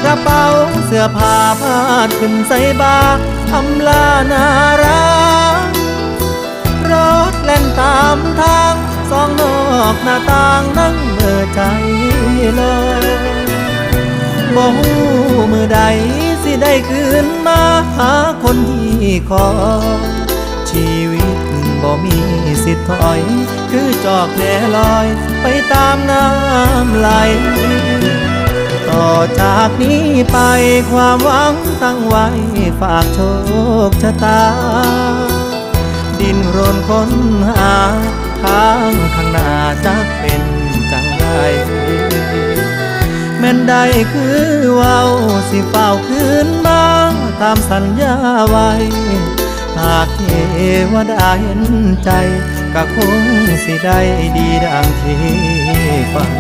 ระเป๋าเสื้อผ้าพาดขึ้นใส่บาอำลานารักรถแล่นตามทางสองนอกหน้าต่างนั่งเมื่อใจลอยบ่ฮู้มือใดสิได้คืนมาหาคนที่คอยชีวิตบ่มีสิทธิ์ถอยคือจอกแหลอยไปตามน้ำไหลต่อจากนี้ไปความหวังตั้งไว้ฝากโชคชะตาดินรนค้นหาทางข้างหน้าจะเป็นจังไรแม่นใดคือเว้าสิเฝ้าคืนมาตามสัญญาไว้หากเทวดาเห็นใจก็คงสิได้ดีดังที่ฝัน